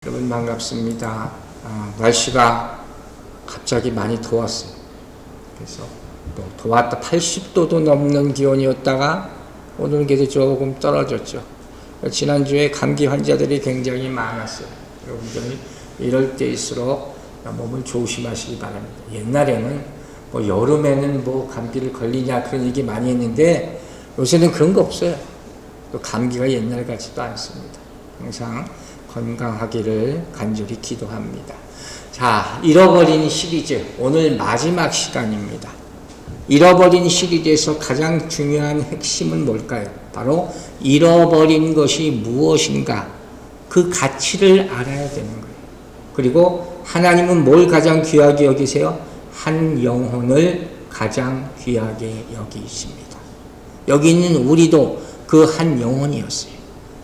여러분 반갑습니다. 날씨가 갑자기 많이 더웠어요. 그래서 또 더웠다 80도도 넘는 기온이었다가 오늘은 그래도 조금 떨어졌죠. 지난주에 감기 환자들이 굉장히 많았어요. 여러분들이 이럴 때일수록 몸을 조심하시기 바랍니다. 옛날에는 여름에는 감기를 걸리냐 그런 얘기 많이 했는데 요새는 그런 거 없어요. 또 감기가 옛날 같지도 않습니다. 항상 건강하기를 간절히 기도합니다. 자, 잃어버린 시리즈 오늘 마지막 시간입니다. 잃어버린 시리즈에서 가장 중요한 핵심은 뭘까요? 바로 잃어버린 것이 무엇인가 그 가치를 알아야 되는 거예요. 그리고 하나님은 뭘 가장 귀하게 여기세요? 한 영혼을 가장 귀하게 여기십니다. 여기 있는 우리도 그 한 영혼이었어요.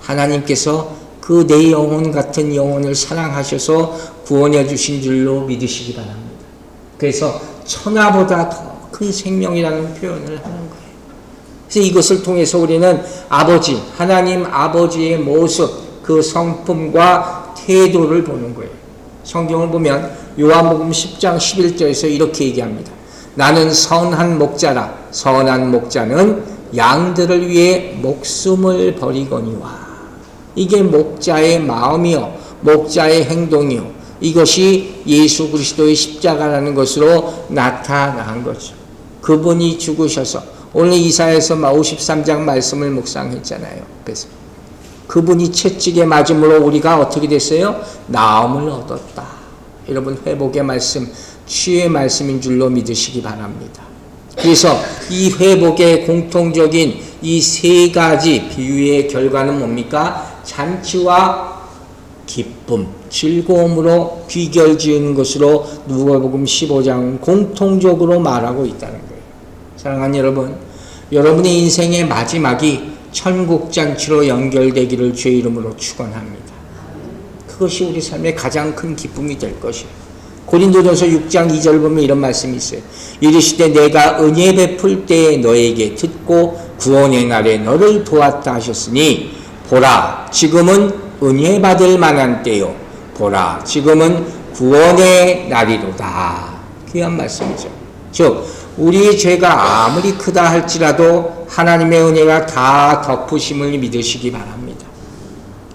하나님께서 그 내 영혼 같은 영혼을 사랑하셔서 구원해 주신 줄로 믿으시기 바랍니다. 그래서 천하보다 더 큰 생명이라는 표현을 하는 거예요. 그래서 이것을 통해서 우리는 아버지, 하나님 아버지의 모습, 그 성품과 태도를 보는 거예요. 성경을 보면 요한복음 10장 11절에서 이렇게 얘기합니다. 나는 선한 목자라. 선한 목자는 양들을 위해 목숨을 버리거니와. 이게 목자의 마음이요, 목자의 행동이요. 이것이 예수 그리스도의 십자가라는 것으로 나타난 거죠. 그분이 죽으셔서 오늘 이사야서 53장 말씀을 묵상했잖아요. 그래서 그분이 채찍에 맞음으로 우리가 어떻게 됐어요? 나음을 얻었다. 여러분 회복의 말씀, 치유의 말씀인 줄로 믿으시기 바랍니다. 그래서 이 회복의 공통적인 이 세 가지 비유의 결과는 뭡니까? 잔치와 기쁨, 즐거움으로 귀결 지은 것으로 누가복음 15장 공통적으로 말하고 있다는 거예요. 사랑하는 여러분, 여러분의 인생의 마지막이 천국잔치로 연결되기를 주의 이름으로 축원합니다. 그것이 우리 삶의 가장 큰 기쁨이 될 것이에요. 고린도전서 6장 2절 보면 이런 말씀이 있어요. 이르시되 내가 은혜 베풀 때에 너에게 듣고 구원의 날에 너를 도왔다 하셨으니 보라 지금은 은혜 받을 만한 때요 보라 지금은 구원의 날이로다. 귀한 말씀이죠. 즉 우리의 죄가 아무리 크다 할지라도 하나님의 은혜가 다 덮으심을 믿으시기 바랍니다.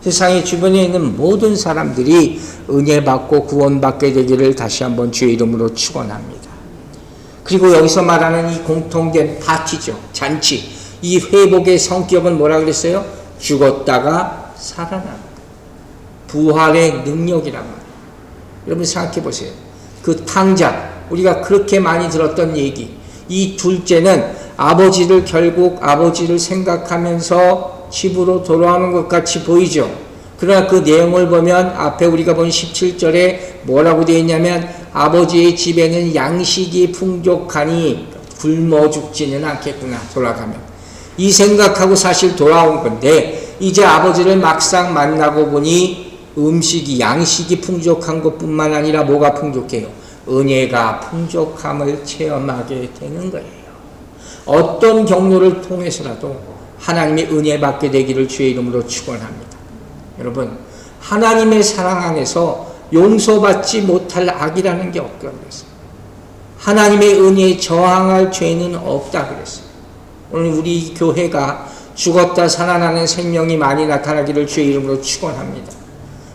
세상의 주변에 있는 모든 사람들이 은혜 받고 구원받게 되기를 다시 한번 주의 이름으로 축원합니다. 그리고 여기서 말하는 이 공통된 파티죠. 잔치. 이 회복의 성격은 뭐라 그랬어요? 죽었다가 살아나는 부활의 능력이란 말이에요. 여러분 생각해 보세요. 그 탕자, 우리가 그렇게 많이 들었던 얘기. 이 둘째는 아버지를 결국 아버지를 생각하면서 집으로 돌아오는 것 같이 보이죠. 그러나 그 내용을 보면 앞에 우리가 본 17절에 뭐라고 되어 있냐면 아버지의 집에는 양식이 풍족하니 굶어 죽지는 않겠구나 돌아가면. 이 생각하고 사실 돌아온 건데 이제 아버지를 막상 만나고 보니 음식이 양식이 풍족한 것뿐만 아니라 뭐가 풍족해요? 은혜가 풍족함을 체험하게 되는 거예요. 어떤 경로를 통해서라도 하나님의 은혜 받게 되기를 주의 이름으로 축원합니다. 여러분 하나님의 사랑 안에서 용서받지 못할 악이라는 게 없다고 그랬어요. 하나님의 은혜에 저항할 죄는 없다 그랬어요. 오늘 우리 교회가 죽었다 살아나는 생명이 많이 나타나기를 주의 이름으로 축원합니다.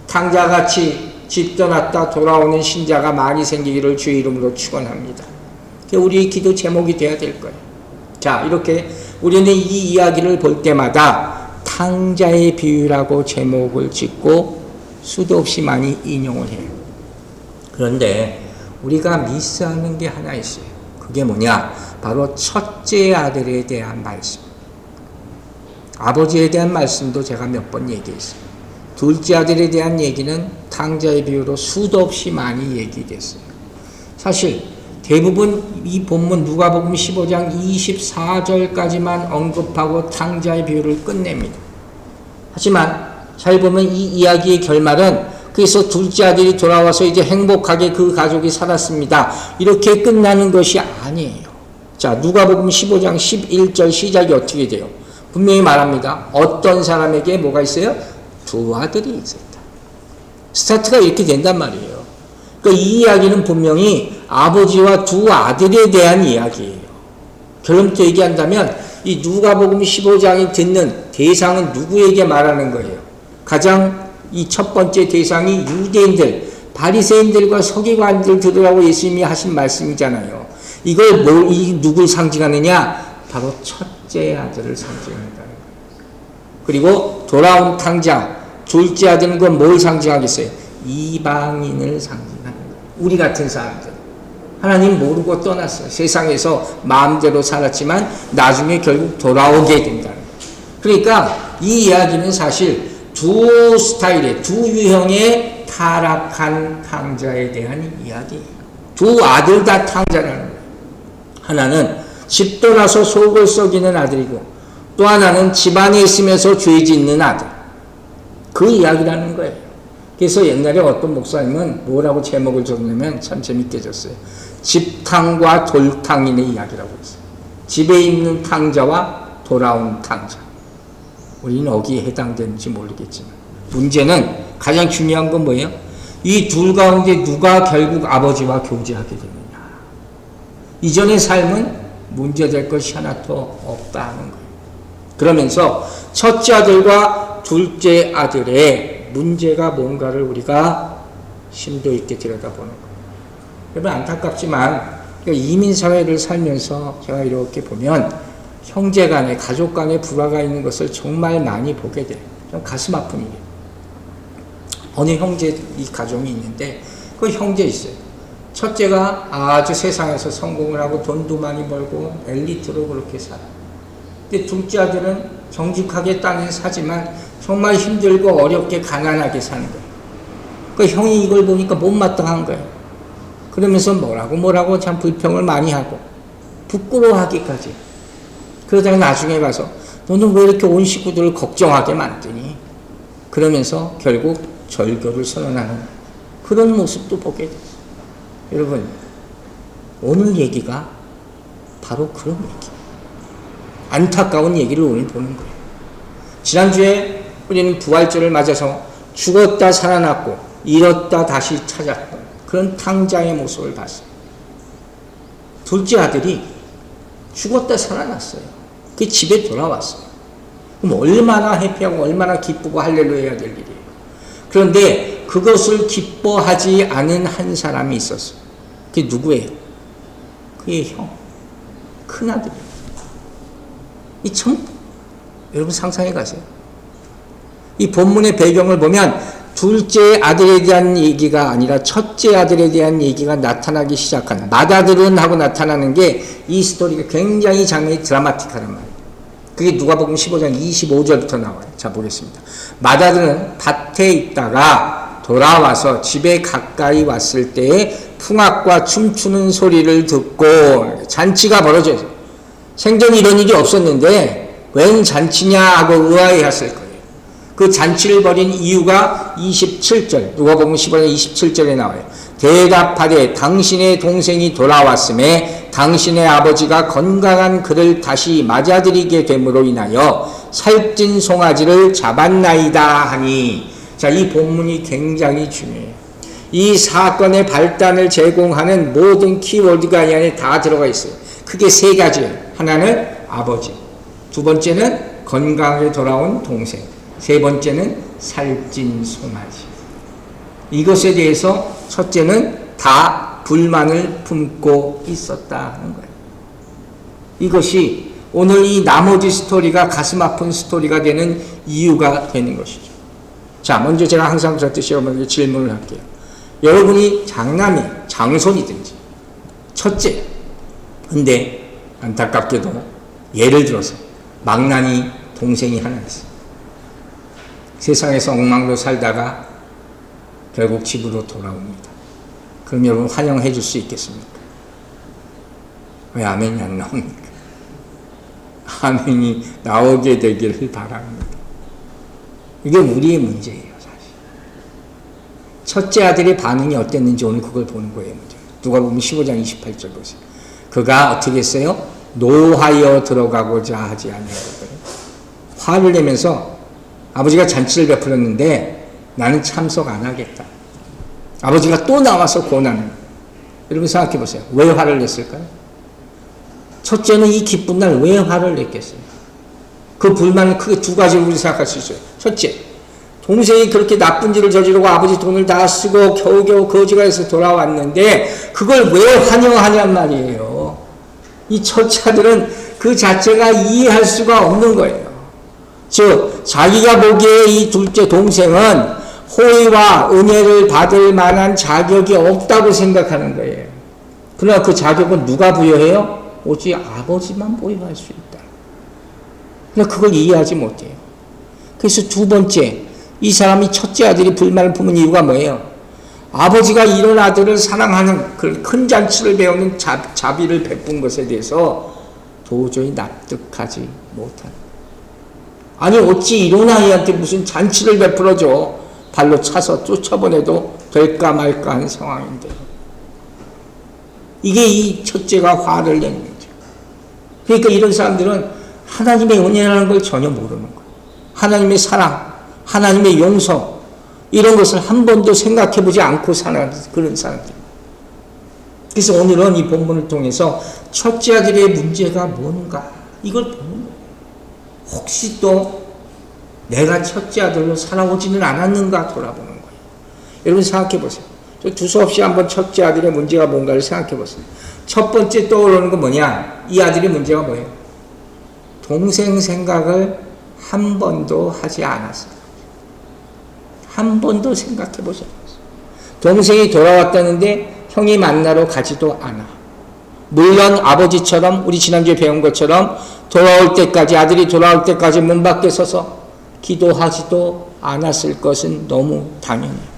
탕자같이 집 떠났다 돌아오는 신자가 많이 생기기를 주의 이름으로 축원합니다. 그게 우리의 기도 제목이 되어야 될 거예요. 자, 이렇게 우리는 이 이야기를 볼 때마다 탕자의 비유라고 제목을 짓고 수도 없이 많이 인용을 해요. 그런데 우리가 미스하는 게 하나 있어요. 그게 뭐냐? 바로 첫째 아들에 대한 말씀. 아버지에 대한 말씀도 제가 몇 번 얘기했어요. 둘째 아들에 대한 얘기는 탕자의 비유로 수도 없이 많이 얘기됐어요. 사실 대부분 이 본문 누가복음 15장 24절까지만 언급하고 탕자의 비유를 끝냅니다. 하지만 잘 보면 이 이야기의 결말은 그래서 둘째 아들이 돌아와서 이제 행복하게 그 가족이 살았습니다. 이렇게 끝나는 것이 아니에요. 자, 누가복음 15장 11절 시작이 어떻게 돼요? 분명히 말합니다. 어떤 사람에게 뭐가 있어요? 두 아들이 있었다. 스타트가 이렇게 된단 말이에요. 그러니까 이 이야기는 분명히 아버지와 두 아들에 대한 이야기예요. 결론부터 얘기한다면 이 누가복음 15장이 듣는 대상은 누구에게 말하는 거예요? 가장 이 첫 번째 대상이 유대인들, 바리새인들과 서기관들 들으라고 예수님이 하신 말씀이잖아요. 이걸 누굴 상징하느냐? 바로 첫째 아들을 상징한다는 거예요. 그리고 돌아온 탕자, 둘째 아들은 그건 뭘 상징하겠어요? 이방인을 상징하는 거예요. 우리 같은 사람들. 하나님 모르고 떠났어요. 세상에서 마음대로 살았지만 나중에 결국 돌아오게 된다는 거예요. 그러니까 이 이야기는 사실 두 스타일의, 두 유형의 타락한 탕자에 대한 이야기예요. 두 아들 다 탕자라는 거예요. 하나는 집 떠나서 속을 썩이는 아들이고 또 하나는 집안에 있으면서 죄 짓는 아들. 그 이야기라는 거예요. 그래서 옛날에 어떤 목사님은 뭐라고 제목을 줬냐면 참 재밌게 줬어요. 집탕과 돌탕인의 이야기라고 했어요. 집에 있는 탕자와 돌아온 탕자. 우리는 어디에 해당되는지 모르겠지만 문제는 가장 중요한 건 뭐예요? 이 둘 가운데 누가 결국 아버지와 교제하게 되느냐. 이전의 삶은 문제될 것이 하나도 없다 하는 거예요. 그러면서 첫째 아들과 둘째 아들의 문제가 뭔가를 우리가 심도 있게 들여다보는 거예요. 여러분 안타깝지만 이민사회를 살면서 제가 이렇게 보면 형제 간에 가족 간에 불화가 있는 것을 정말 많이 보게 돼요. 좀 가슴 아픈 일이에요. 어느 형제 이 가정이 있는데 그 형제 있어요. 첫째가 아주 세상에서 성공을 하고 돈도 많이 벌고 엘리트로 그렇게 살아요. 근데 둘째 아들은 정직하게 땅에 사지만 정말 힘들고 어렵게 가난하게 사는 거예요. 그 형이 이걸 보니까 못마땅한 거예요. 그러면서 뭐라고 참 불평을 많이 하고 부끄러워하기까지. 그러다가 나중에 가서 너는 왜 이렇게 온 식구들을 걱정하게 만드니? 그러면서 결국 절교를 선언하는 그런 모습도 보게 됐어요. 여러분 오늘 얘기가 바로 그런 얘기예요. 안타까운 얘기를 오늘 보는 거예요. 지난주에 우리는 부활절을 맞아서 죽었다 살아났고 잃었다 다시 찾았던 그런 탕자의 모습을 봤어요. 둘째 아들이 죽었다 살아났어요. 그 집에 돌아왔어요. 그럼 얼마나 해피하고 얼마나 기쁘고 할렐루야 해야 될 일이에요. 그런데 그것을 기뻐하지 않은 한 사람이 있었어요. 그게 누구예요? 그의 형, 큰아들이에요. 이 참, 여러분 상상해 가세요. 이 본문의 배경을 보면 둘째 아들에 대한 얘기가 아니라 첫째 아들에 대한 얘기가 나타나기 시작한, 맏아들은 하고 나타나는 게 이 스토리가 굉장히 장면이 드라마틱하단 말이에요. 그게 누가복음 15장 25절부터 나와요. 자, 보겠습니다. 맏아들은 밭에 있다가 돌아와서 집에 가까이 왔을 때에 풍악과 춤추는 소리를 듣고 잔치가 벌어져요. 생전 이런 일이 없었는데 웬 잔치냐 하고 의아해했을 거예요. 그 잔치를 벌인 이유가 27절, 누가복음 15장 27절에 나와요. 대답하되 당신의 동생이 돌아왔음에 당신의 아버지가 건강한 그를 다시 맞아들이게 됨으로 인하여 살찐 송아지를 잡았나이다 하니. 자, 이 본문이 굉장히 중요해요. 이 사건의 발단을 제공하는 모든 키워드가 이 안에 다 들어가 있어요. 크게 세 가지예요. 하나는 아버지, 두 번째는 건강하게 돌아온 동생, 세 번째는 살찐 송아지. 이것에 대해서 첫째는 다 불만을 품고 있었다 하는 거예요. 이것이 오늘 이 나머지 스토리가 가슴 아픈 스토리가 되는 이유가 되는 것이죠. 자, 먼저 제가 항상 그렇듯이 여러분에게 질문을 할게요. 여러분이 장남이, 장손이든지 첫째, 근데 안타깝게도 예를 들어서 망나니 동생이 하나 있어요. 세상에서 엉망으로 살다가 결국 집으로 돌아옵니다. 그럼 여러분 환영해 줄 수 있겠습니까? 왜 아멘이 안 나옵니까? 아멘이 나오게 되기를 바랍니다. 이게 우리의 문제예요, 사실. 첫째 아들의 반응이 어땠는지 오늘 그걸 보는 거예요, 문제. 누가복음 15장 28절 보세요. 그가 어떻게 했어요? 노하여 들어가고자 하지 아니하거든요. 화를 내면서 아버지가 잔치를 베풀었는데 나는 참석 안 하겠다. 아버지가 또 나와서 고난을. 여러분 생각해 보세요. 왜 화를 냈을까요? 첫째는 이 기쁜 날 왜 화를 냈겠어요? 그 불만은 크게 두 가지로 우리 생각할 수 있어요. 첫째, 동생이 그렇게 나쁜 짓을 저지르고 아버지 돈을 다 쓰고 겨우겨우 거지가해서 돌아왔는데 그걸 왜 환영하냔 말이에요. 이 첫째들은 그 자체가 이해할 수가 없는 거예요. 즉 자기가 보기에 이 둘째 동생은 호의와 은혜를 받을 만한 자격이 없다고 생각하는 거예요. 그러나 그 자격은 누가 부여해요? 오직 아버지만 부여할 수 있다. 그러나 그걸 이해하지 못해요. 그래서 두 번째, 이 사람이 첫째 아들이 불만을 품은 이유가 뭐예요? 아버지가 이런 아들을 사랑하는 그 큰 잔치를 배우는 자비를 베푼 것에 대해서 도저히 납득하지 못한. 아니 어찌 이런 아이한테 무슨 잔치를 베풀어줘. 발로 차서 쫓아보내도 될까 말까 하는 상황인데요. 이게 이 첫째가 화를 내는 거죠. 그러니까 이런 사람들은 하나님의 은혜라는 걸 전혀 모르는 거예요. 하나님의 사랑, 하나님의 용서 이런 것을 한 번도 생각해보지 않고 사는 그런 사람들. 그래서 오늘은 이 본문을 통해서 첫째 아들의 문제가 뭔가 이걸 보는 거예요. 혹시 또 내가 첫째 아들로 살아오지는 않았는가 돌아보는 거예요. 여러분 생각해 보세요. 두서없이 한번 첫째 아들의 문제가 뭔가를 생각해 보세요. 첫 번째 떠오르는 건 뭐냐? 이 아들의 문제가 뭐예요? 동생 생각을 한 번도 하지 않았어요. 한 번도 생각해 보지 않았어요. 동생이 돌아왔다는데 형이 만나러 가지도 않아. 물론 아버지처럼 우리 지난주에 배운 것처럼 돌아올 때까지 아들이 돌아올 때까지 문 밖에 서서 기도하지도 않았을 것은 너무 당연해요.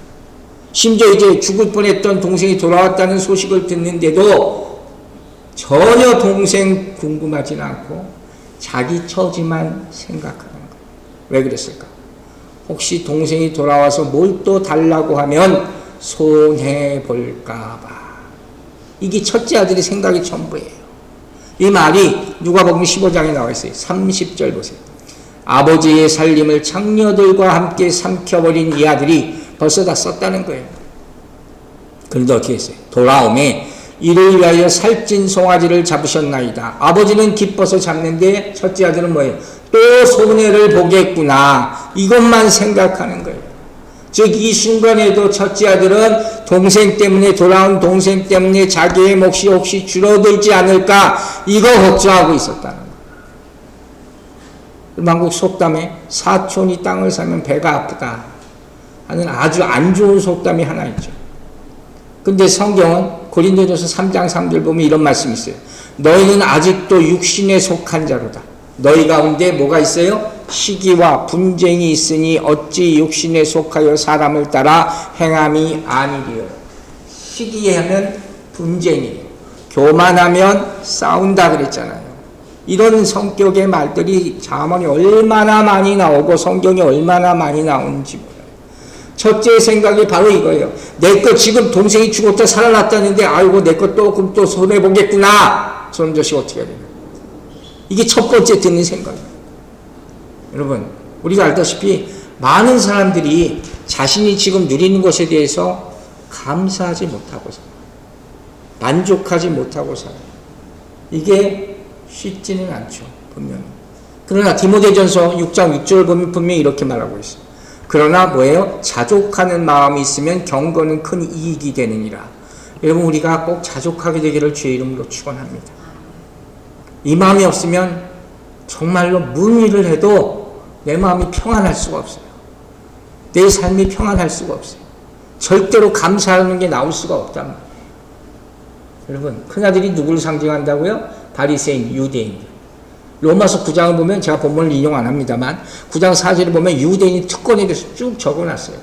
심지어 이제 죽을 뻔했던 동생이 돌아왔다는 소식을 듣는데도 전혀 동생 궁금하진 않고 자기 처지만 생각하는 거예요. 왜 그랬을까? 혹시 동생이 돌아와서 뭘 또 달라고 하면 손해볼까 봐. 이게 첫째 아들의 생각이 전부예요. 이 말이 누가복음 15장에 나와 있어요. 30절 보세요. 아버지의 살림을 장녀들과 함께 삼켜버린 이 아들이 벌써 다 썼다는 거예요. 그런데 어떻게 했어요? 돌아오매 이를 위하여 살찐 송아지를 잡으셨나이다. 아버지는 기뻐서 잡는데 첫째 아들은 뭐예요? 또 손해를 보겠구나. 이것만 생각하는 거예요. 즉 이 순간에도 첫째 아들은 동생 때문에 돌아온 동생 때문에 자기의 몫이 혹시 줄어들지 않을까 이거 걱정하고 있었다는 거예요. 한국 속담에 사촌이 땅을 사면 배가 아프다 하는 아주 안 좋은 속담이 하나 있죠. 근데 성경은 고린도전서 3장 3절 보면 이런 말씀이 있어요. 너희는 아직도 육신에 속한 자로다. 너희 가운데 뭐가 있어요? 시기와 분쟁이 있으니 어찌 육신에 속하여 사람을 따라 행함이 아니리요. 시기하면 분쟁이에요. 교만하면 싸운다 그랬잖아요. 이런 성격의 말들이 자문이 얼마나 많이 나오고 성경에 얼마나 많이 나오는지 몰라요. 첫째 생각이 바로 이거예요. 내 거 지금 동생이 죽었다 살아났다는데 아이고 내 거 또 그럼 또 손해보겠구나. 저놈 자식 어떻게 해야 되나. 이게 첫 번째 드는 생각이에요. 여러분 우리가 알다시피 많은 사람들이 자신이 지금 누리는 것에 대해서 감사하지 못하고 살아요. 만족하지 못하고 살아요. 이게 쉽지는 않죠. 분명히. 그러나 디모데전서 6장 6절 보면 분명히 이렇게 말하고 있어요. 그러나 뭐예요? 자족하는 마음이 있으면 경건은 큰 이익이 되느니라. 여러분 우리가 꼭 자족하게 되기를 주의 이름으로 축원합니다. 이 마음이 없으면 정말로 무슨 일을 해도 내 마음이 평안할 수가 없어요. 내 삶이 평안할 수가 없어요. 절대로 감사하는 게 나올 수가 없단 말이에요. 여러분 큰아들이 누구를 상징한다고요? 바리새인, 유대인. 로마서 9장을 보면 제가 본문을 인용 안 합니다만 9장 4절을 보면 유대인 특권에 대해서 쭉 적어놨어요.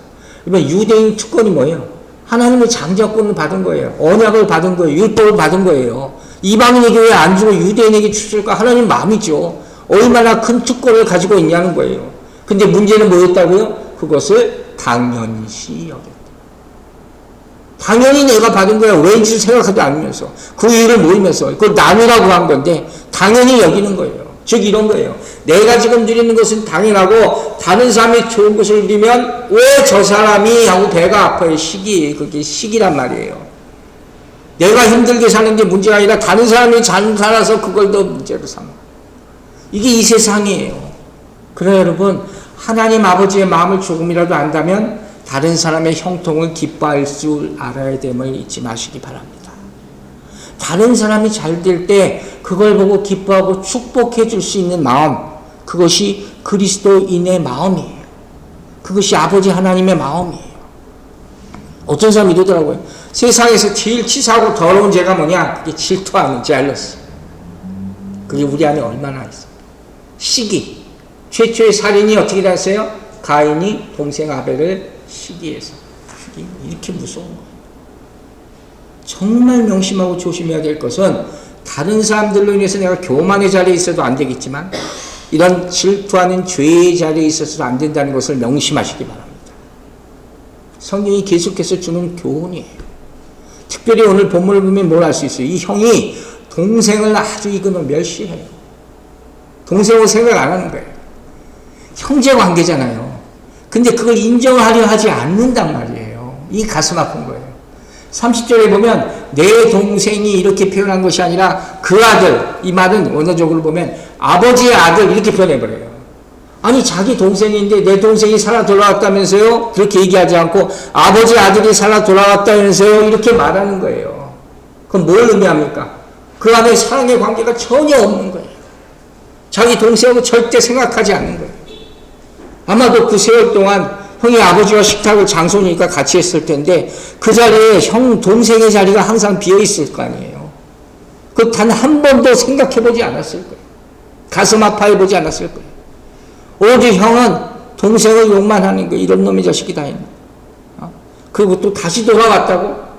그러면 유대인 특권이 뭐예요? 하나님의 장자권을 받은 거예요. 언약을 받은 거예요. 율법을 받은 거예요. 이방인에게 왜 안 주고 유대인에게 주실까? 하나님 마음이죠. 얼마나 큰 특권을 가지고 있냐는 거예요. 근데 문제는 뭐였다고요? 그것을 당연시 여겼다. 당연히 내가 받은 거야. 왠지 생각하지 않으면서 그 일을 모이면서 그걸 나누라고 한 건데 당연히 여기는 거예요. 즉 이런 거예요. 내가 지금 누리는 것은 당연하고 다른 사람이 좋은 것을 누리면 왜 저 사람이 하고 배가 아파요. 그게 시기란 말이에요. 내가 힘들게 사는 게 문제가 아니라 다른 사람이 잘 살아서 그걸 더 문제로 삼아. 이게 이 세상이에요. 그러나 여러분, 하나님 아버지의 마음을 조금이라도 안다면 다른 사람의 형통을 기뻐할 줄 알아야 됨을 잊지 마시기 바랍니다. 다른 사람이 잘 될 때 그걸 보고 기뻐하고 축복해 줄 수 있는 마음, 그것이 그리스도인의 마음이에요. 그것이 아버지 하나님의 마음이에요. 어떤 사람이 이러더라고요. 세상에서 제일 치사하고 더러운 죄가 뭐냐? 그게 질투하는 젤러스. 그게 우리 안에 얼마나 있어. 시기. 최초의 살인이 어떻게 됐어요? 가인이 동생 아벨을 시기해서 죽인. 이렇게 무서운 거예요. 정말 명심하고 조심해야 될 것은 다른 사람들로 인해서 내가 교만의 자리에 있어도 안 되겠지만 이런 질투하는 죄의 자리에 있어서도 안 된다는 것을 명심하시기 바랍니다. 성경이 계속해서 주는 교훈이에요. 특별히 오늘 본문을 보면 뭘 알 수 있어요? 이 형이 동생을 아주 이거는 멸시해요. 동생을 생각 안 하는 거예요. 형제 관계잖아요. 근데 그걸 인정하려 하지 않는단 말이에요. 이 가슴 아픈 거예요. 30절에 보면 내 동생이 이렇게 표현한 것이 아니라 그 아들, 이 말은 원어적으로 보면 아버지의 아들 이렇게 표현해버려요. 아니 자기 동생인데 내 동생이 살아 돌아왔다면서요? 그렇게 얘기하지 않고 아버지 아들이 살아 돌아왔다면서요? 이렇게 말하는 거예요. 그럼 뭘 의미합니까? 그 안에 사랑의 관계가 전혀 없는 거예요. 자기 동생하고 절대 생각하지 않는 거예요. 아마도 그 세월 동안 형이 아버지와 식탁을 장손이니까 같이 했을 텐데 그 자리에 형 동생의 자리가 항상 비어있을 거 아니에요. 그 단 한 번도 생각해보지 않았을 거예요. 가슴 아파해보지 않았을 거예요. 오직 형은 동생을 욕만 하는 거예요. 이런 놈의 자식이다. 그리고 또 다시 돌아왔다고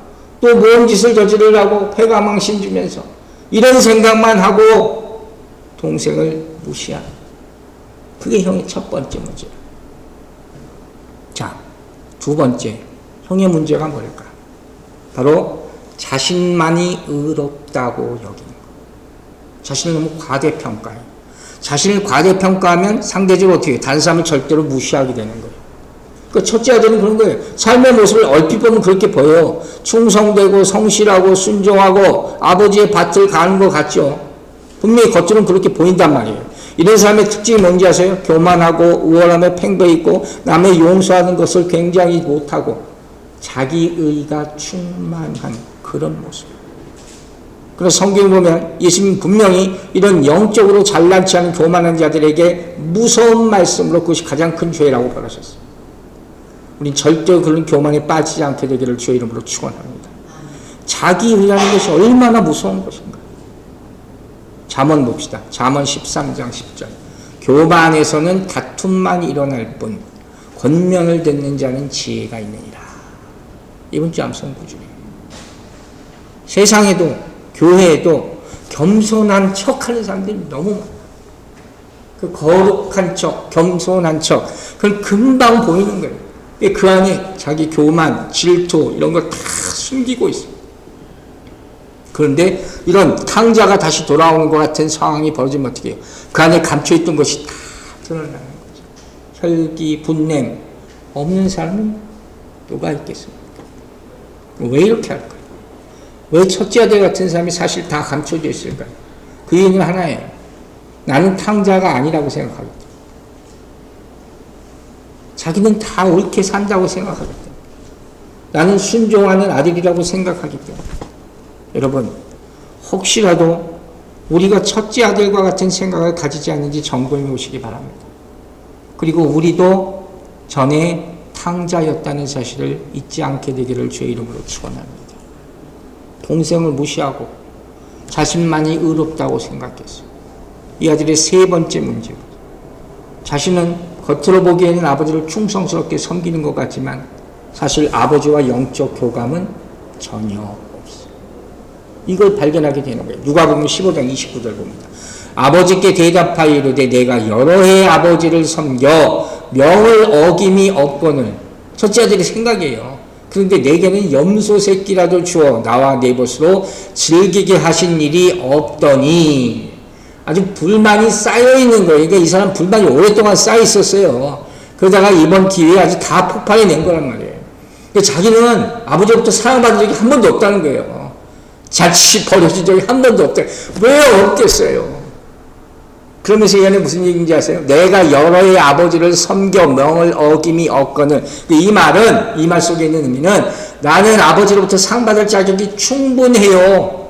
또 뭔 짓을 저지르려고 패가망신 주면서 이런 생각만 하고 동생을 무시하는, 그게 형의 첫 번째 문제예요. 자, 두 번째 형의 문제가 뭘까? 바로 자신만이 의롭다고 여기는 것. 자신을 너무 과대평가해요. 자신을 과대평가하면 상대적으로 어떻게 해요? 다른 사람을 절대로 무시하게 되는 거예요. 그 첫째 아들은 그런 거예요. 삶의 모습을 얼핏 보면 그렇게 보여요. 충성되고 성실하고 순종하고 아버지의 밭을 가는 것 같죠. 분명히 겉으로는 그렇게 보인단 말이에요. 이런 사람의 특징이 뭔지 아세요? 교만하고 우월함에 팽배있고 남의 용서하는 것을 굉장히 못하고 자기의가 충만한 그런 모습. 그래서 성경을 보면 예수님 분명히 이런 영적으로 잘난치 않은 교만한 자들에게 무서운 말씀으로 그것이 가장 큰 죄라고 말하셨어요. 우린 절대 그런 교만에 빠지지 않게 되기를 주의 이름으로 축원합니다. 자기의라는 것이 얼마나 무서운 것인가. 잠언 봅시다. 잠언 13장 10절. 교만에서는 다툼만 일어날 뿐 권면을 듣는 자는 지혜가 있느니라. 이번 주 암송 구절이에요. 세상에도 교회에도 겸손한 척하는 사람들이 너무 많아요. 그 거룩한 척, 겸손한 척, 그걸 금방 보이는 거예요. 그 안에 자기 교만, 질투 이런 걸 다 숨기고 있어요. 그런데 이런 탕자가 다시 돌아오는 것 같은 상황이 벌어지면 어떻게 해요? 그 안에 감춰있던 것이 다 드러나는 거죠. 혈기, 분냄 없는 사람은 누가 있겠습니까? 왜 이렇게 할까요? 왜 첫째 아들 같은 사람이 사실 다 감춰져 있을까요? 그 이유는 하나예요. 나는 탕자가 아니라고 생각하기 때문에. 자기는 다 옳게 산다고 생각하기 때문에. 나는 순종하는 아들이라고 생각하기 때문에. 여러분, 혹시라도 우리가 첫째 아들과 같은 생각을 가지지 않는지 점검해 보시기 바랍니다. 그리고 우리도 전에 탕자였다는 사실을 잊지 않게 되기를 주의 이름으로 축원합니다. 동생을 무시하고 자신만이 의롭다고 생각했어요. 이 아들의 세 번째 문제입니다. 자신은 겉으로 보기에는 아버지를 충성스럽게 섬기는 것 같지만 사실 아버지와 영적 교감은 전혀 없어요. 이걸 발견하게 되는 거예요. 누가복음 15장 29절 봅니다. 아버지께 대답하여 이르되 내가 여러 해 아버지를 섬겨 명을 어김이 없거늘. 첫째 아들의 생각이에요. 그런데 내게는 염소 새끼라도 주어 나와 내 벗으로 즐기게 하신 일이 없더니. 아주 불만이 쌓여 있는 거예요. 그러니까 이 사람 불만이 오랫동안 쌓여 있었어요. 그러다가 이번 기회에 아주 다 폭발해 낸 거란 말이에요. 자기는 아버지로부터 사랑받은 적이 한 번도 없다는 거예요. 자칫이 버려진 적이 한 번도 없다. 왜 없겠어요? 그러면서 이 안에 무슨 얘기인지 아세요? 내가 여러의 아버지를 섬겨 명을 어김이 없거늘. 이 말 속에 있는 의미는 나는 아버지로부터 상받을 자격이 충분해요.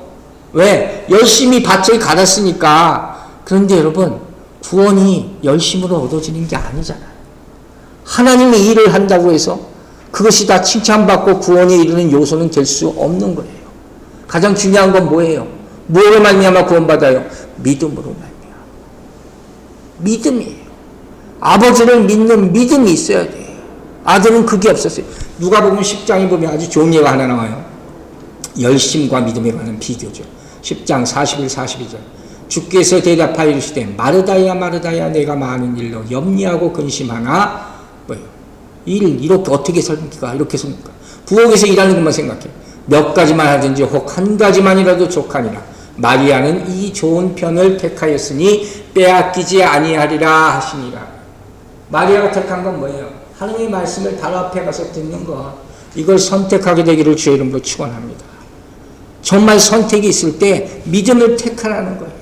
왜? 열심히 밭을 갈았으니까. 그런데 여러분, 구원이 열심으로 얻어지는 게 아니잖아요. 하나님이 일을 한다고 해서 그것이 다 칭찬받고 구원에 이르는 요소는 될 수 없는 거예요. 가장 중요한 건 뭐예요? 무엇으로 말미암아 구원받아요? 믿음으로 말미암아. 믿음이에요. 아버지를 믿는 믿음이 있어야 돼요. 아들은 그게 없었어요. 누가복음 10장에 보면 아주 좋은 예가 하나 나와요. 열심과 믿음에 관한 비교죠. 10장 41, 42절. 주께서 대답하여 이르시되 마르다야 마르다야 내가 많은 일로 염려하고 근심하나 뭐예요? 이렇게 어떻게 섭니까? 이렇게 섭니까? 부엌에서 일하는 것만 생각해. 몇 가지만 하든지 혹 한 가지만이라도 족하니라. 마리아는 이 좋은 편을 택하였으니 빼앗기지 아니하리라 하시니라. 마리아가 택한 건 뭐예요? 하나님의 말씀을 바로 앞에 가서 듣는 것. 이걸 선택하게 되기를 주의 이름으로 축원합니다. 정말 선택이 있을 때 믿음을 택하라는 거예요.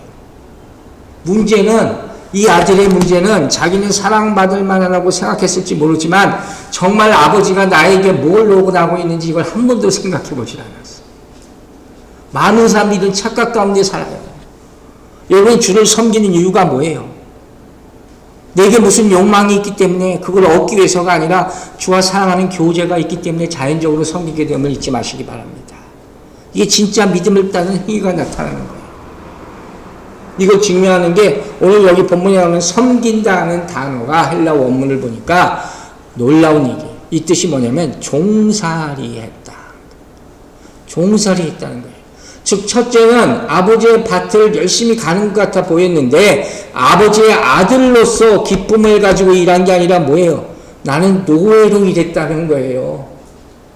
문제는 이 아들의 문제는 자기는 사랑받을 만하다고 생각했을지 모르지만 정말 아버지가 나에게 뭘 요구하고 있는지 이걸 한 번도 생각해 보질 않았어요. 많은 사람들은 착각 가운데 살아요. 여러분 주를 섬기는 이유가 뭐예요? 내게 무슨 욕망이 있기 때문에 그걸 얻기 위해서가 아니라 주와 사랑하는 교제가 있기 때문에 자연적으로 섬기게 됨을 잊지 마시기 바랍니다. 이게 진짜 믿음을 따는 행위가 나타나는 거예요. 이걸 증명하는 게 오늘 여기 본문에 나오는 섬긴다는 단어가 헬라 원문을 보니까 놀라운 얘기. 이 뜻이 뭐냐면 종살이 했다. 종살이 했다는 거예요. 즉 첫째는 아버지의 밭을 열심히 가는 것 같아 보였는데 아버지의 아들로서 기쁨을 가지고 일한 게 아니라 뭐예요? 나는 노예로 일했다는 거예요.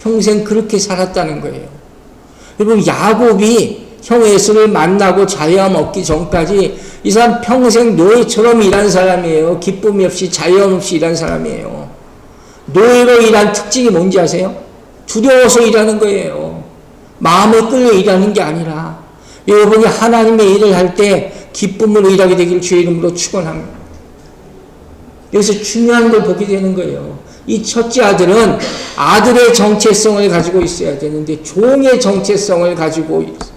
평생 그렇게 살았다는 거예요. 여러분 야곱이 형 에서를 만나고 자유함 얻기 전까지 이 사람 평생 노예처럼 일한 사람이에요. 기쁨이 없이 자유함 없이 일한 사람이에요. 노예로 일한 특징이 뭔지 아세요? 두려워서 일하는 거예요. 마음에 끌려 일하는 게 아니라 여러분이 하나님의 일을 할 때 기쁨으로 일하게 되기를 주의 이름으로 축원합니다. 여기서 중요한 걸 보게 되는 거예요. 이 첫째 아들은 아들의 정체성을 가지고 있어야 되는데 종의 정체성을 가지고 있어요.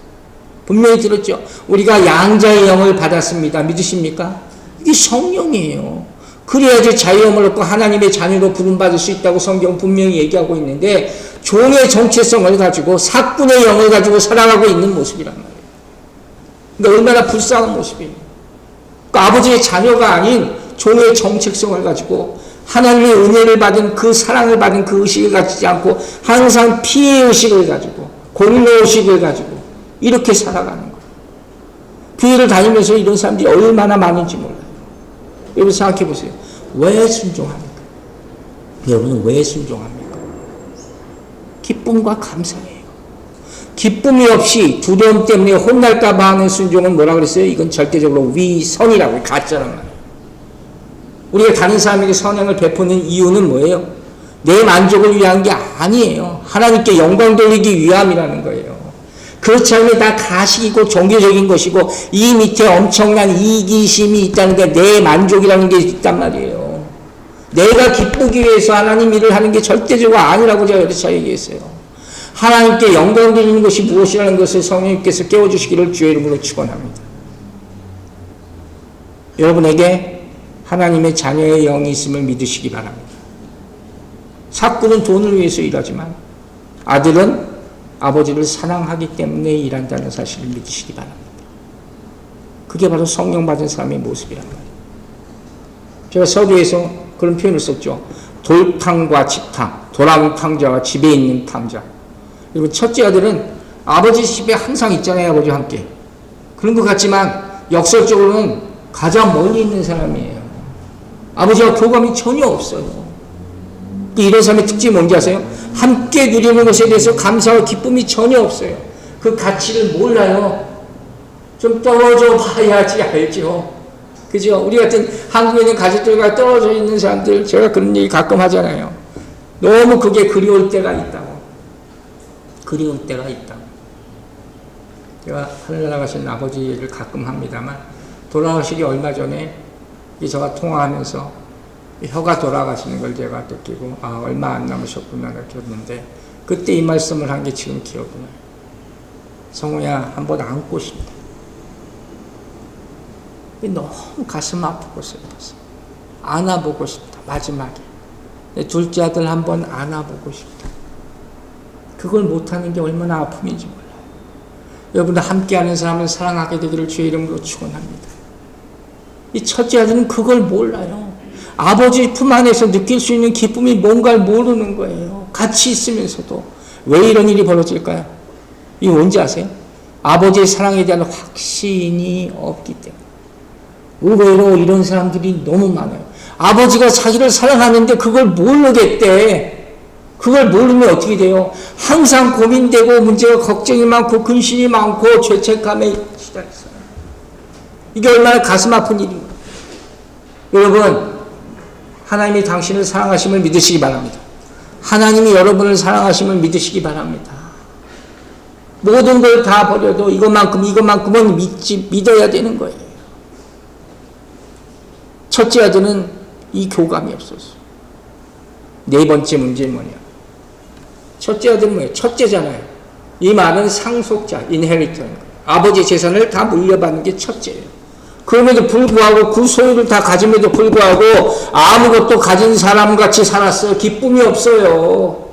분명히 들었죠? 우리가 양자의 영을 받았습니다. 믿으십니까? 이게 성령이에요. 그래야지 자유함을 얻고 하나님의 자녀로 부름받을 수 있다고 성경 분명히 얘기하고 있는데 종의 정체성을 가지고 사꾼의 영을 가지고 살아가고 있는 모습이란 말이에요. 그러니까 얼마나 불쌍한 모습이에요. 그러니까 아버지의 자녀가 아닌 종의 정체성을 가지고 하나님의 은혜를 받은 그 사랑을 받은 그 의식을 가지지 않고 항상 피해 의식을 가지고 공로 의식을 가지고 이렇게 살아가는 거예요. 교회를 다니면서 이런 사람들이 얼마나 많은지 몰라요. 여러분 생각해 보세요. 왜 순종합니까? 여러분은 왜 순종합니까? 기쁨과 감사예요. 기쁨이 없이 두려움 때문에 혼날까 봐 하는 순종은 뭐라 그랬어요? 이건 절대적으로 위선이라고 가짜란 말이에요. 우리가 다른 사람에게 선행을 베푸는 이유는 뭐예요? 내 만족을 위한 게 아니에요. 하나님께 영광 돌리기 위함이라는 거예요. 그렇지 않으면 다 가식이고 종교적인 것이고 이 밑에 엄청난 이기심이 있다는 게 내 만족이라는 게 있단 말이에요. 내가 기쁘기 위해서 하나님 일을 하는 게 절대적으로 아니라고 제가 여러 차례 얘기했어요. 하나님께 영광 드리는 것이 무엇이라는 것을 성령님께서 깨워주시기를 주의 이름으로 축원합니다. 여러분에게 하나님의 자녀의 영이 있음을 믿으시기 바랍니다. 사꾼은 돈을 위해서 일하지만 아들은 아버지를 사랑하기 때문에 일한다는 사실을 믿으시기 바랍니다. 그게 바로 성령 받은 사람의 모습이란 말이에요. 제가 서두에서 그런 표현을 썼죠. 돌탕과 집탕, 돌아온 탕자와 집에 있는 탕자. 여러분 첫째 아들은 아버지 집에 항상 있잖아요. 아버지와 함께. 그런 것 같지만 역설적으로는 가장 멀리 있는 사람이에요. 아버지와 교감이 전혀 없어요. 이런 사람의 특징이 뭔지 아세요? 함께 누리는 것에 대해서 감사와 기쁨이 전혀 없어요. 그 가치를 몰라요. 좀 떨어져 봐야지 알죠. 그죠? 우리 같은 한국에 있는 가족들과 떨어져 있는 사람들, 제가 그런 얘기 가끔 하잖아요. 너무 그게 그리울 때가 있다고. 그리울 때가 있다고. 제가 하늘나라 가신 아버지를 가끔 합니다만, 돌아가시기 얼마 전에 저가 통화하면서 혀가 돌아가시는 걸 제가 느끼고, 아, 얼마 안 남으셨구나 느꼈는데, 그때 이 말씀을 한 게 지금 기억이 나요. 성우야, 한번 안고 싶다. 너무 가슴 아프고 슬펐어. 안아보고 싶다, 마지막에. 내 둘째 아들 한번 안아보고 싶다. 그걸 못하는 게 얼마나 아픔인지 몰라요. 여러분들 함께하는 사람을 사랑하게 되기를 주의 이름으로 축원합니다. 이 첫째 아들은 그걸 몰라요. 아버지 품 안에서 느낄 수 있는 기쁨이 뭔가를 모르는 거예요. 같이 있으면서도. 왜 이런 일이 벌어질까요? 이거 뭔지 아세요? 아버지의 사랑에 대한 확신이 없기 때문에. 의외로 이런 사람들이 너무 많아요. 아버지가 자기를 사랑하는데 그걸 모르겠대. 그걸 모르면 어떻게 돼요? 항상 고민되고 문제가 걱정이 많고 근심이 많고 죄책감에 시달렸어요. 이게 얼마나 가슴 아픈 일인가. 여러분, 하나님이 당신을 사랑하심을 믿으시기 바랍니다. 하나님이 여러분을 사랑하심을 믿으시기 바랍니다. 모든 걸 다 버려도 이것만큼은 믿어야 되는 거예요. 첫째 아들은 이 교감이 없었어. 네 번째 문제는 뭐냐? 첫째 아들은 뭐예요? 첫째잖아요. 이 말은 상속자, 인헤리턴. 아버지 재산을 다 물려받는 게 첫째예요. 그럼에도 불구하고 그 소유를 다 가짐에도 불구하고 아무것도 가진 사람같이 살았어요. 기쁨이 없어요.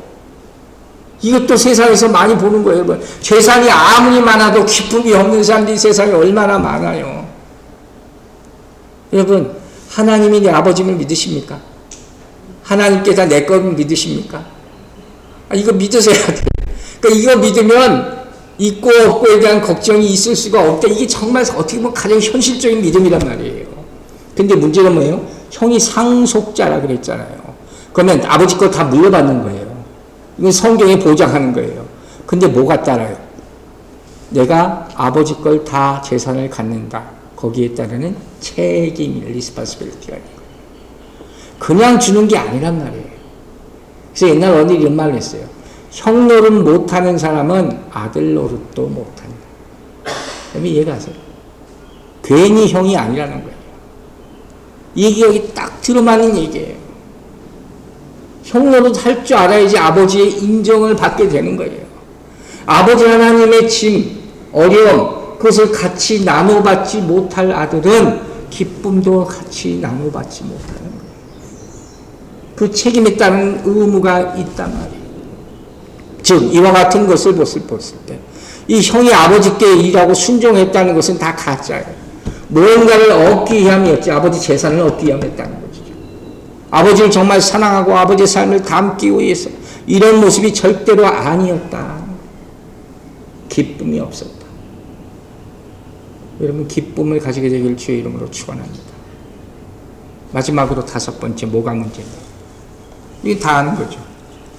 이것도 세상에서 많이 보는 거예요, 여러분. 재산이 아무리 많아도 기쁨이 없는 사람들이 세상에 얼마나 많아요. 여러분, 하나님이 내 아버지를 믿으십니까? 하나님께서 내 것을 믿으십니까? 이거 믿으셔야 돼요. 그러니까 이거 믿으면 있고 없고에 대한 걱정이 있을 수가 없다. 이게 정말 어떻게 보면 가장 현실적인 믿음이란 말이에요. 근데 문제는 뭐예요? 형이 상속자라 그랬잖아요. 그러면 아버지 거 다 물려받는 거예요. 이건 성경에 보장하는 거예요. 근데 뭐가 따라요? 내가 아버지 걸 다 재산을 갖는다. 거기에 따르는 책임이 리스파스빌리티가 있는 거예요. 그냥 주는 게 아니란 말이에요. 그래서 옛날 어디 이런 말을 했어요. 형 노릇 못하는 사람은 아들 노릇도 못한다. 그러면 이해가 가세요? 괜히 형이 아니라는 거예요. 이게 여기 딱 들어맞는 얘기예요. 형 노릇 할 줄 알아야지 아버지의 인정을 받게 되는 거예요. 아버지 하나님의 짐, 어려움, 그것을 같이 나눠받지 못할 아들은 기쁨도 같이 나눠받지 못하는 거예요. 그 책임에 따른 의무가 있단 말이에요. 즉 이와 같은 것을 봤을 때 이 형이 아버지께 일하고 순종했다는 것은 다 가짜예요. 무언가를 얻기 위함이었지 아버지 재산을 얻기 위함이었다는 거죠. 아버지를 정말 사랑하고 아버지의 삶을 담기 위해서 이런 모습이 절대로 아니었다. 기쁨이 없었다. 여러분 기쁨을 가지게 되길 주의 이름으로 축원합니다. 마지막으로 다섯 번째 뭐가 문제인가? 이게 다 아는 거죠.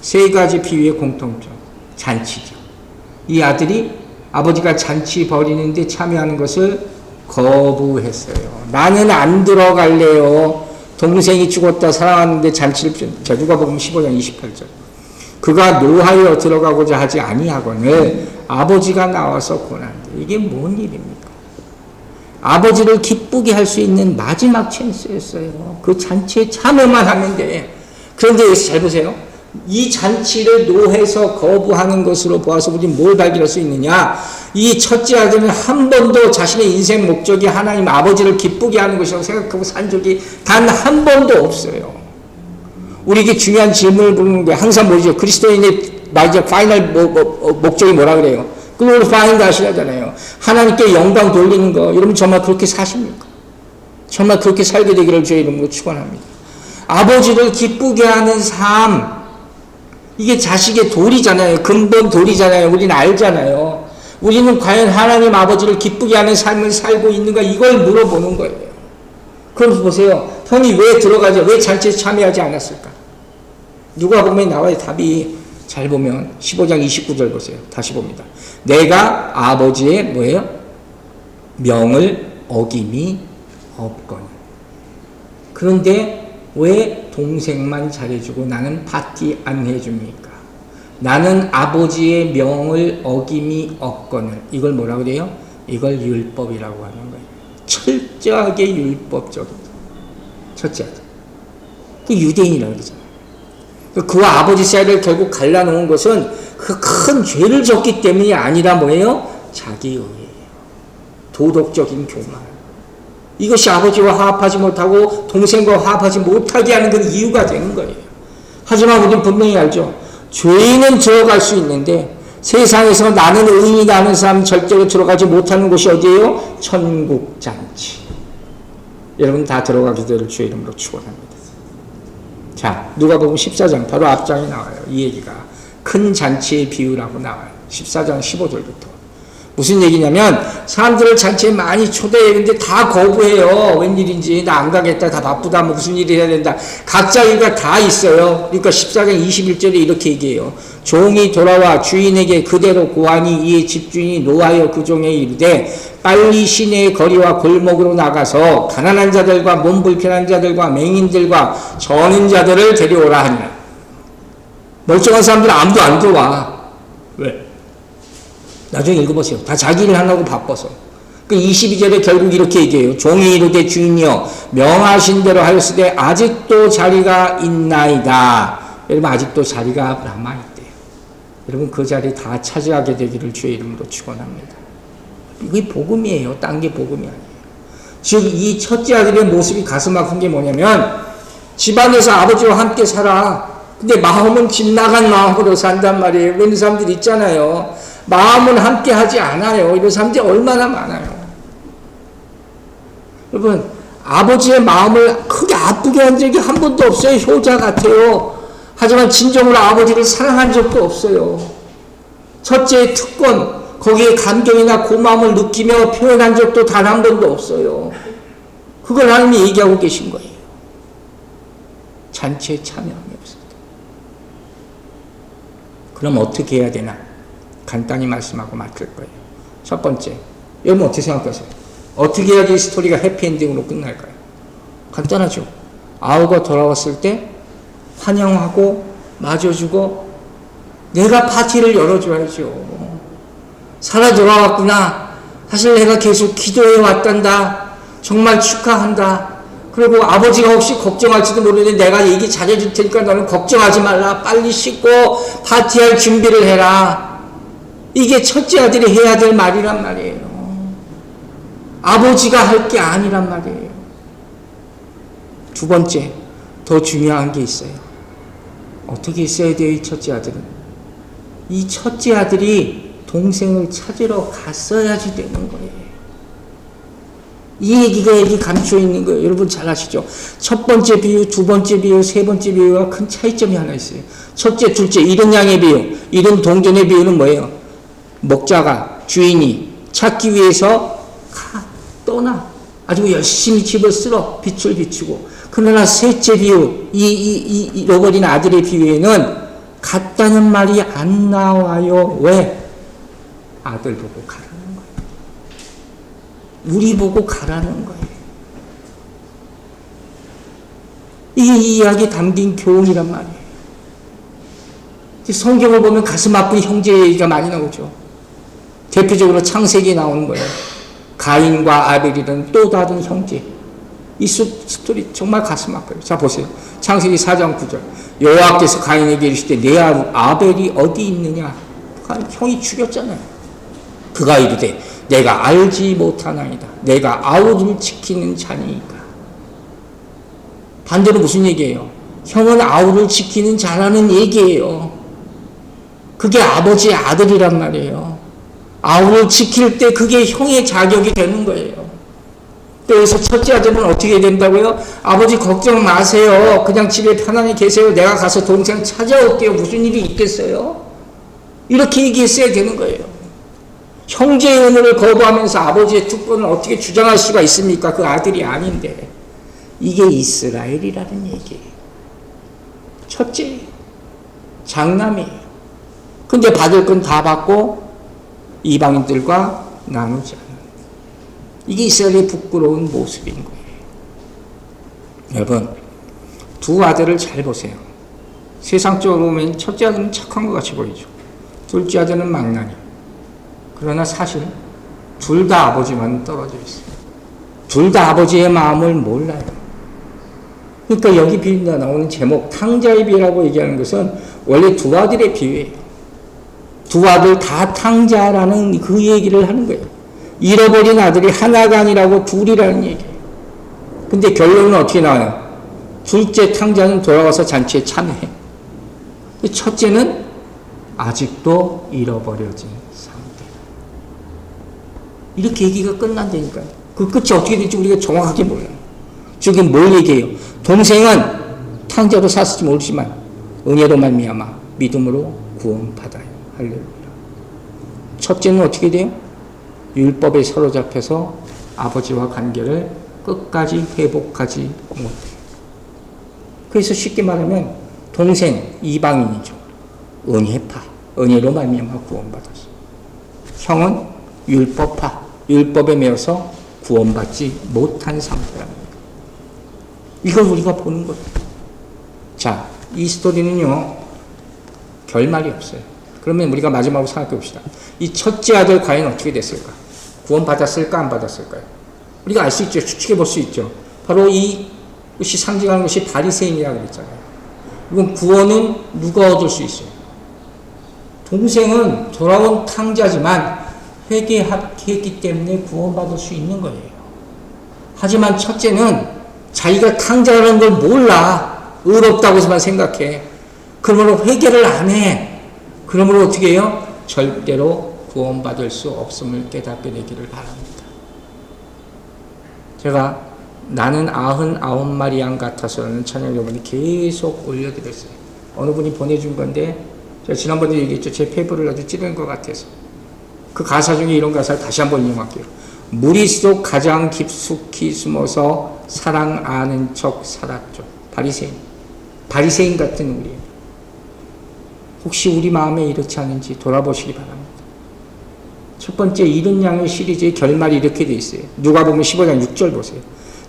세 가지 비유의 공통점. 잔치죠. 이 아들이 아버지가 잔치 벌이는데 참여하는 것을 거부했어요. 나는 안 들어갈래요. 동생이 죽었다 살아왔는데 잔치를 누가복음 15장 28절. 그가 노하여 들어가고자 하지 아니하거늘 아버지가 나와서 권한다. 이게 뭔 일입니까? 아버지를 기쁘게 할 수 있는 마지막 찬스였어요. 그 잔치에 참여만 하면 돼. 그런데 여기서 잘 보세요. 이 잔치를 노해서 거부하는 것으로 보아서 우리는 뭘 발견할 수 있느냐? 이 첫째 아들은 한 번도 자신의 인생 목적이 하나님 아버지를 기쁘게 하는 것이라고 생각하고 산 적이 단 한 번도 없어요. 우리에게 중요한 질문을 묻는 거예요. 항상 뭐죠? 그리스도인의 마지막 파이널 목적이 뭐라 그래요? 글로리파잉 하시잖아요. 하나님께 영광 돌리는 거. 여러분 정말 그렇게 사십니까? 정말 그렇게 살게 되기를 주의 이름으로 축원합니다. 아버지를 기쁘게 하는 삶, 이게 자식의 도리잖아요. 근본 도리잖아요. 우리는 알잖아요. 우리는 과연 하나님 아버지를 기쁘게 하는 삶을 살고 있는가 이걸 물어보는 거예요. 그럼 보세요. 형이 왜 들어가죠? 왜 잔치에 참여하지 않았을까? 누가복음에 나와요. 답이 잘 보면 15장 29절 보세요. 다시 봅니다. 내가 아버지의 뭐예요? 명을 어김이 없거늘. 그런데 왜 동생만 잘해주고 나는 파티 안 해줍니까? 나는 아버지의 명을 어김이 없거늘. 이걸 뭐라고 그래요? 이걸 율법이라고 하는 거예요. 철저하게 율법적이다. 첫째 아들. 그 유대인이라고 그러잖아요. 그와 아버지 사이를 결국 갈라놓은 것은 그 큰 죄를 졌기 때문이 아니라 뭐예요? 자기의예요. 도덕적인 교만. 이것이 아버지와 화합하지 못하고 동생과 화합하지 못하게 하는 그 이유가 되는 거예요. 하지만 우리는 분명히 알죠. 죄인은 들어갈 수 있는데 세상에서 나는 의인이다 하는 사람 절대로 들어가지 못하는 곳이 어디예요? 천국잔치. 여러분 다 들어가게 될 주의 이름으로 축원합니다. 자, 누가복음 14장 바로 앞장에 나와요. 이 얘기가 큰 잔치의 비유라고 나와요. 14장 15절부터. 무슨 얘기냐면 사람들을 잔치에 많이 초대해. 근데 다 거부해요. 웬일인지. 나 안 가겠다. 다 바쁘다. 뭐 무슨 일을 해야 된다. 각자 이유가 다 있어요. 그러니까 14장 21절에 이렇게 얘기해요. 종이 돌아와 주인에게 그대로 고하니 이에 집주인이 노하여 그 종에 이르되 빨리 시내의 거리와 골목으로 나가서 가난한 자들과 몸 불편한 자들과 맹인들과 저는 자들을 데려오라 하니라. 멀쩡한 사람들은 아무도 안 들어와. 왜? 나중에 읽어보세요. 다 자기 일 하려고 바빠서. 그 22절에 결국 이렇게 얘기해요. 종이 이르되 주인이여 명하신 대로 하였으되 아직도 자리가 있나이다. 여러분 아직도 자리가 남아있대요. 여러분 그 자리 다 차지하게 되기를 주의 이름으로 축원합니다. 이게 복음이에요. 딴 게 복음이 아니에요. 즉 이 첫째 아들의 모습이 가슴 아픈 게 뭐냐면 집안에서 아버지와 함께 살아. 근데 마음은 집 나간 마음으로 산단 말이에요. 그런 사람들 있잖아요. 마음은 함께 하지 않아요. 이런 사람들이 얼마나 많아요. 여러분 아버지의 마음을 크게 아프게 한 적이 한 번도 없어요. 효자 같아요. 하지만 진정으로 아버지를 사랑한 적도 없어요. 첫째의 특권 거기에 감정이나 고마움을 느끼며 표현한 적도 단 한 번도 없어요. 그걸 하나님이 얘기하고 계신 거예요. 잔치에 참여함이 없습니다. 그럼 어떻게 해야 되나? 간단히 말씀하고 맡길 거예요. 첫 번째, 여러분 어떻게 생각하세요? 어떻게 해야지 이 스토리가 해피엔딩으로 끝날까요? 간단하죠. 아우가 돌아왔을 때 환영하고 맞아주고 내가 파티를 열어줘야죠. 살아 돌아왔구나. 사실 내가 계속 기도해 왔단다. 정말 축하한다. 그리고 아버지가 혹시 걱정할지도 모르는데 내가 얘기 잘해줄 테니까 너는 걱정하지 말라. 빨리 씻고 파티할 준비를 해라. 이게 첫째 아들이 해야 될 말이란 말이에요. 아버지가 할 게 아니란 말이에요. 두 번째, 더 중요한 게 있어요. 어떻게 있어야 돼요, 이 첫째 아들은? 이 첫째 아들이 동생을 찾으러 갔어야지 되는 거예요. 이 얘기가 여기 감추어 있는 거예요. 여러분 잘 아시죠? 첫 번째 비유, 두 번째 비유, 세 번째 비유가 큰 차이점이 하나 있어요. 첫째, 둘째, 잃은 양의 비유, 잃은 동전의 비유는 뭐예요? 목자가, 주인이 찾기 위해서 떠나. 아주 열심히 집을 쓸어 빛을 비추고. 그러나 셋째 비유, 이 잃어버린 아들의 비유에는 갔다는 말이 안 나와요. 왜? 아들 보고 가라는 거예요. 우리 보고 가라는 거예요. 이게 이 이야기에 담긴 교훈이란 말이에요. 성경을 보면 가슴 아픈 형제 얘기가 많이 나오죠. 대표적으로 창세기에 나오는 거예요. 가인과 아벨이라는 또 다른 형제. 이 스토리 정말 가슴 아파요. 자 보세요. 창세기 4장 9절. 여호와께서 가인에게 이르시되 내 아벨이 어디 있느냐? 형이 죽였잖아요. 그가 이르되 내가 알지 못하나이다. 내가 아우를 지키는 자니까. 반대로 무슨 얘기예요? 형은 아우를 지키는 자라는 얘기예요. 그게 아버지의 아들이란 말이에요. 아우를 지킬 때 그게 형의 자격이 되는 거예요. 그래서 첫째 아들은 어떻게 해야 된다고요? 아버지 걱정 마세요. 그냥 집에 편안히 계세요. 내가 가서 동생 찾아올게요. 무슨 일이 있겠어요? 이렇게 얘기했어야 되는 거예요. 형제의 은혜를 거부하면서 아버지의 특권을 어떻게 주장할 수가 있습니까? 그 아들이 아닌데. 이게 이스라엘이라는 얘기예요. 첫째, 장남이에요. 근데 받을 건 다 받고 이방인들과 나누지 않아요. 이게 이스라엘의 부끄러운 모습인 거예요. 여러분, 두 아들을 잘 보세요. 세상적으로 보면 첫째 아들은 착한 것 같이 보이죠. 둘째 아들은 망나니. 그러나 사실 둘 다 아버지만 떨어져 있어요. 둘 다 아버지의 마음을 몰라요. 그러니까 여기 비유가 나오는 제목, 탕자의 비유라고 얘기하는 것은 원래 두 아들의 비유예요. 두 아들 다 탕자라는 그 얘기를 하는 거예요. 잃어버린 아들이 하나가 아니라고 둘이라는 얘기예요. 근데 결론은 어떻게 나와요? 둘째 탕자는 돌아와서 잔치에 참여해. 첫째는 아직도 잃어버려진 상태. 이렇게 얘기가 끝난다니까요. 그 끝이 어떻게 될지 우리가 정확하게 몰라요. 지금 뭘 얘기해요? 동생은 탕자로 샀을지 모르지만 은혜로 말미암아 믿음으로 구원받아요. 할렐루야. 첫째는 어떻게 돼요? 율법에 사로잡혀서 아버지와 관계를 끝까지 회복하지 못해요. 그래서 쉽게 말하면 동생 이방인이죠. 은혜파, 은혜로 말미암아 구원받았어요. 형은 율법파, 율법에 매여서 구원받지 못한 상태랍니다. 이걸 우리가 보는 거예요. 자, 이 스토리는요, 결말이 없어요. 그러면 우리가 마지막으로 생각해 봅시다. 이 첫째 아들 과연 어떻게 됐을까? 구원받았을까? 안 받았을까요? 우리가 알 수 있죠. 추측해 볼 수 있죠. 바로 이것이 상징하는 것이 바리새인이라고 그랬잖아요. 이건 구원은 누가 얻을 수 있어요? 동생은 돌아온 탕자지만 회개했기 때문에 구원받을 수 있는 거예요. 하지만 첫째는 자기가 탕자라는 걸 몰라. 의롭다고 해서만 생각해. 그러므로 회개를 안 해. 그러므로 어떻게 해요? 절대로 구원받을 수 없음을 깨닫게 되기를 바랍니다. 제가 나는 99마리 양 같아서라는 찬양 여러분이 계속 올려드렸어요. 어느 분이 보내준 건데 제가 지난번에 얘기했죠. 제 페이퍼를 아주 찌른 것 같아서. 그 가사 중에 이런 가사를 다시 한번 인용할게요. 무리 속 가장 깊숙이 숨어서 사랑 아는 척 살았죠. 바리새인 같은 우리. 혹시 우리 마음에 이렇지 않은지 돌아보시기 바랍니다. 첫 번째 잃은 양의 시리즈의 결말이 이렇게 되어 있어요. 누가복음 15장 6절 보세요.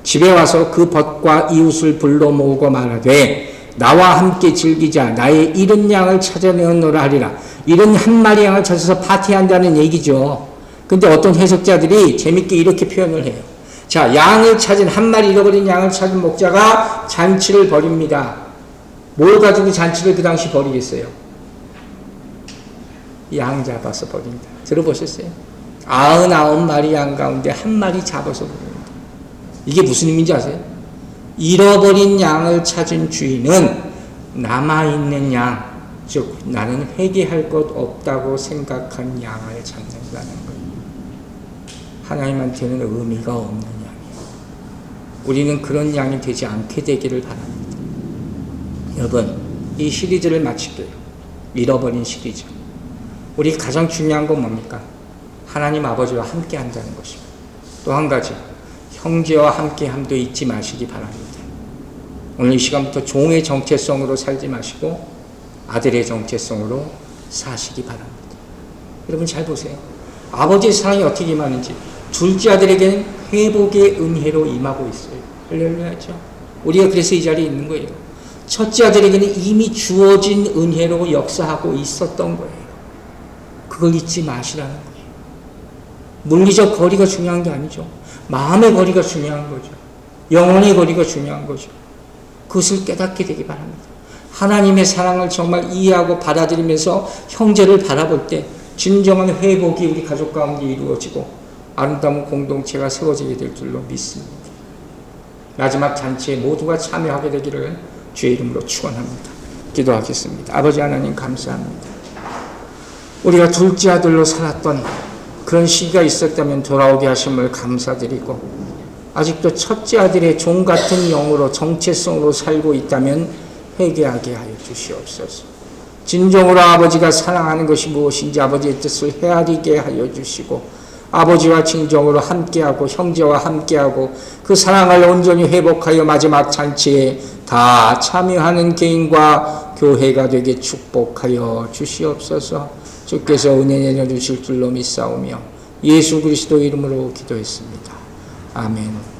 집에 와서 그 벗과 이웃을 불러 모으고 말하되 나와 함께 즐기자. 나의 잃은 양을 찾아내었노라 하리라. 잃은 한 마리 양을 찾아서 파티한다는 얘기죠. 근데 어떤 해석자들이 재밌게 이렇게 표현을 해요. 자, 양을 찾은, 한 마리 잃어버린 양을 찾은 목자가 잔치를 벌입니다. 뭘 가지고 잔치를 그 당시 벌이겠어요? 양 잡아서 벌인다. 들어보셨어요? 99마리 양 가운데 한 마리 잡아서 벌입니다. 이게 무슨 의미인지 아세요? 잃어버린 양을 찾은 주인은 남아있는 양, 즉 나는 회개할 것 없다고 생각한 양을 잡는다는 거예요. 하나님한테는 의미가 없는 양이에요. 우리는 그런 양이 되지 않게 되기를 바랍니다. 여러분, 이 시리즈를 마칠게요. 잃어버린 시리즈. 우리 가장 중요한 건 뭡니까? 하나님 아버지와 함께 한다는 것입니다. 또 한 가지, 형제와 함께함도 잊지 마시기 바랍니다. 오늘 이 시간부터 종의 정체성으로 살지 마시고 아들의 정체성으로 사시기 바랍니다. 여러분 잘 보세요. 아버지의 사랑이 어떻게 임하는지. 둘째 아들에게는 회복의 은혜로 임하고 있어요. 할렐루야죠. 우리가 그래서 이 자리에 있는 거예요. 첫째 아들에게는 이미 주어진 은혜로 역사하고 있었던 거예요. 그걸 잊지 마시라는 거예요. 물리적 거리가 중요한 게 아니죠. 마음의 거리가 중요한 거죠. 영혼의 거리가 중요한 거죠. 그것을 깨닫게 되기 바랍니다. 하나님의 사랑을 정말 이해하고 받아들이면서 형제를 바라볼 때 진정한 회복이 우리 가족 가운데 이루어지고 아름다운 공동체가 세워지게 될 줄로 믿습니다. 마지막 잔치에 모두가 참여하게 되기를 주의 이름으로 축원합니다. 기도하겠습니다. 아버지 하나님 감사합니다. 우리가 둘째 아들로 살았던 그런 시기가 있었다면 돌아오게 하심을 감사드리고 아직도 첫째 아들의 종 같은 영으로 정체성으로 살고 있다면 회개하게 하여 주시옵소서. 진정으로 아버지가 사랑하는 것이 무엇인지 아버지의 뜻을 헤아리게 하여 주시고 아버지와 진정으로 함께하고 형제와 함께하고 그 사랑을 온전히 회복하여 마지막 잔치에 다 참여하는 개인과 교회가 되게 축복하여 주시옵소서. 주께서 은혜 내려주실 줄로 믿사오며 예수 그리스도 이름으로 기도했습니다. 아멘.